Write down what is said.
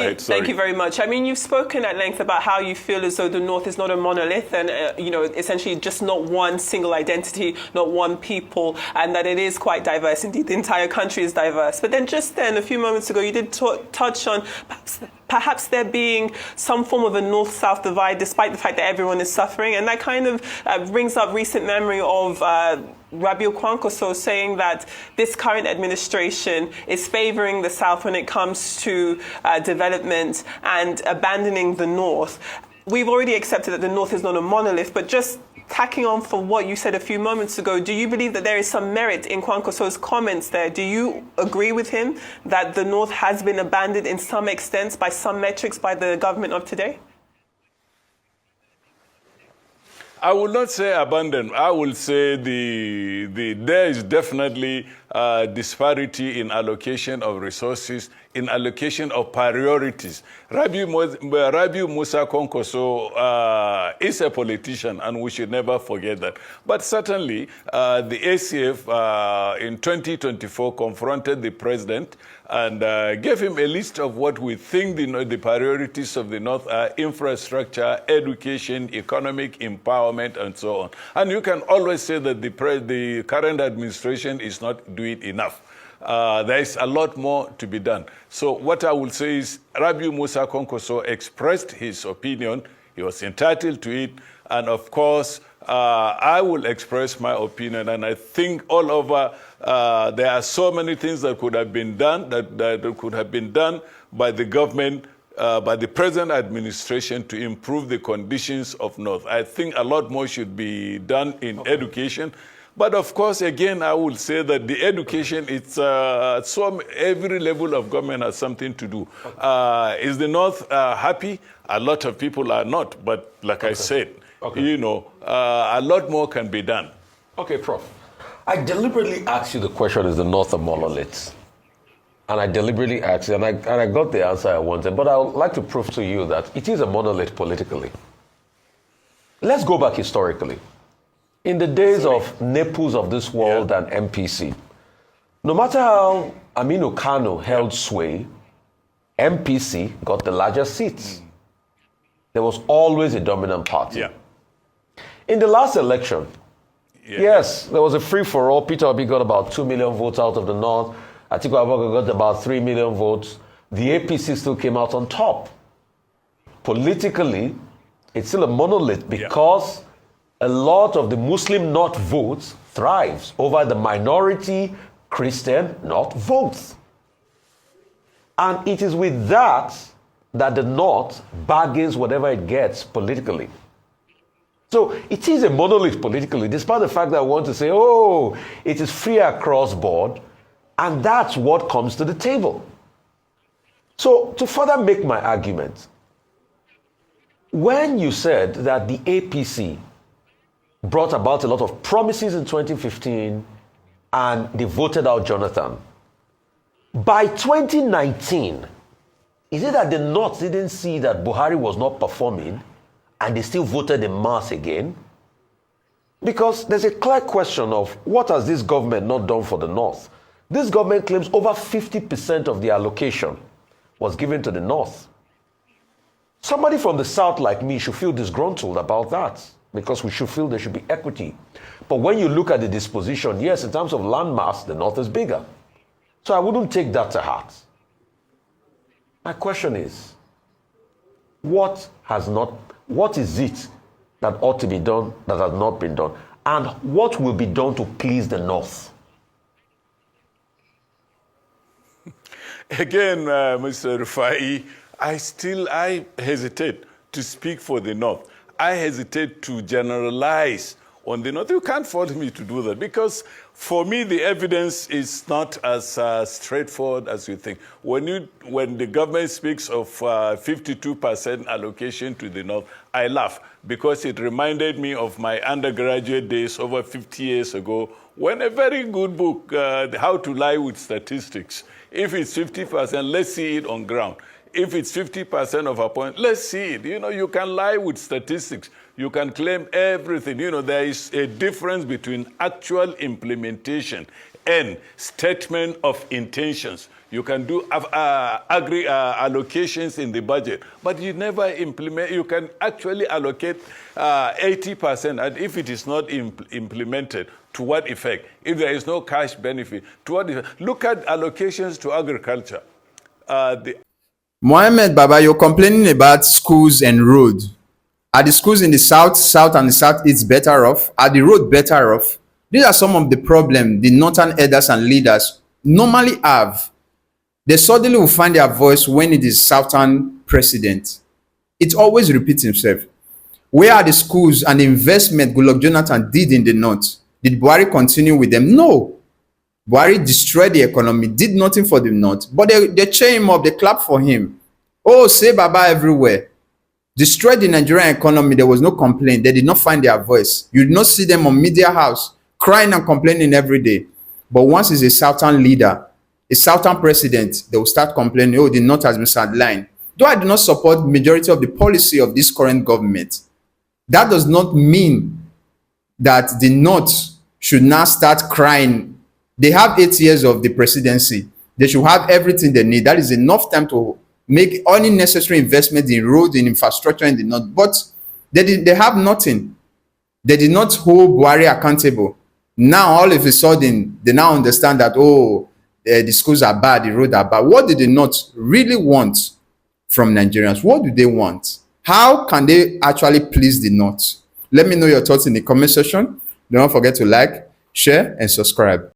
ahead, sorry. Thank you very much. I mean, you've spoken at length about how you feel as though the North is not a monolith and, essentially just not one single identity, not one people, and that it is quite diverse. Indeed, the entire country is diverse. But then just then, a few moments ago, you did touch on perhaps there being some form of a North-South divide, despite the fact that everyone is suffering. And that kind of brings up recent memory of Rabiu Kwankwaso saying that this current administration is favoring the South when it comes to development and abandoning the North. We've already accepted that the North is not a monolith, but just tacking on for what you said a few moments ago, do you believe that there is some merit in Kwankwaso's comments there? Do you agree with him that the North has been abandoned in some extent by some metrics by the government of today? I will not say abandon. I will say there is definitely disparity in allocation of resources, in allocation of priorities. Rabiu Musa Kwankwaso is a politician, and we should never forget that. But certainly, the ACF in 2024 confronted the president and gave him a list of what we think the priorities of the North are: infrastructure, education, economic empowerment, and so on. And you can always say that the current administration is not doing enough. There is a lot more to be done. So what I will say is Rabiu Musa Kwankwaso expressed his opinion. He was entitled to it. And of course, I will express my opinion. And I think all over, there are so many things that could have been done, that could have been done by the government, by the present administration to improve the conditions of North. I think a lot more should be done in education. But of course, again, I will say that the education, it's every level of government has something to do. Is the North happy? A lot of people are not. But like I said, a lot more can be done. Okay, Prof. I deliberately asked you the question, is the North a monolith? And I deliberately asked you, and I got the answer I wanted. But I would like to prove to you that it is a monolith politically. Let's go back historically. In the days of Nepus of this world and MPC, no matter how Aminu Kano held sway, MPC got the larger seats. There was always a dominant party. In the last election, yes, there was a free-for-all. Peter Obi got about 2 million votes out of the North. Atiku Abubakar got about 3 million votes. The APC still came out on top. Politically, it's still a monolith because a lot of the Muslim North votes thrives over the minority Christian North votes. And it is with that the North bargains whatever it gets politically. So it is a monolith politically, despite the fact that I want to say, oh, it is free across board, and that's what comes to the table. So to further make my argument, when you said that the APC brought about a lot of promises in 2015 and they voted out Jonathan, by 2019, is it that the North didn't see that Buhari was not performing and they still voted en masse again? Because there's a clear question of what has this government not done for the North? This government claims over 50% of the allocation was given to the North. Somebody from the South like me should feel disgruntled about that, because we should feel there should be equity. But when you look at the disposition, yes, in terms of land mass, the North is bigger. So I wouldn't take that to heart. My question is, what is it that ought to be done that has not been done? And what will be done to please the North? Again, Mr. Rufai, I hesitate to speak for the North. I hesitate to generalize on the North. You can't force me to do that, because for me, the evidence is not as straightforward as you think. When the government speaks of 52% allocation to the North, I laugh, because it reminded me of my undergraduate days over 50 years ago, when a very good book, How to Lie with Statistics. If it's 50%, let's see it on ground. If it's 50% of a point, let's see it. You can lie with statistics. You can claim everything. There is a difference between actual implementation and statement of intentions. You can do agri allocations in the budget, but you never implement. You can actually allocate 80%, and if it is not implemented, to what effect? If there is no cash benefit, to what effect? Look at allocations to agriculture. Mohammed Baba, you're complaining about schools and roads. Are the schools in the south and the southeast better off? Are the road better off? These are some of the problems the northern elders and leaders normally have. They suddenly will find their voice when it is southern president. It always repeats himself. Where are the schools and the investment Goodluck Jonathan did in the north? Did Buhari continue with them? No. Buhari destroyed the economy, did nothing for the north, but they cheer him up, they clap for him. Oh, say Baba everywhere. Destroyed the Nigerian economy, there was no complaint. They did not find their voice. You did not see them on media house crying and complaining every day. But once it's a southern leader, a southern president, they will start complaining, oh, the north has been sidelined. Though I do not support majority of the policy of this current government, that does not mean that the north should now start crying. They have 8 years of the presidency. They should have everything they need. That is enough time to make any necessary investment in roads, in infrastructure in the north. But they have nothing. They did not hold Buhari accountable. Now, all of a sudden, they now understand that, oh, the schools are bad, the roads are bad. What do they not really want from Nigerians? What do they want? How can they actually please the north? Let me know your thoughts in the comment section. Don't forget to like, share, and subscribe.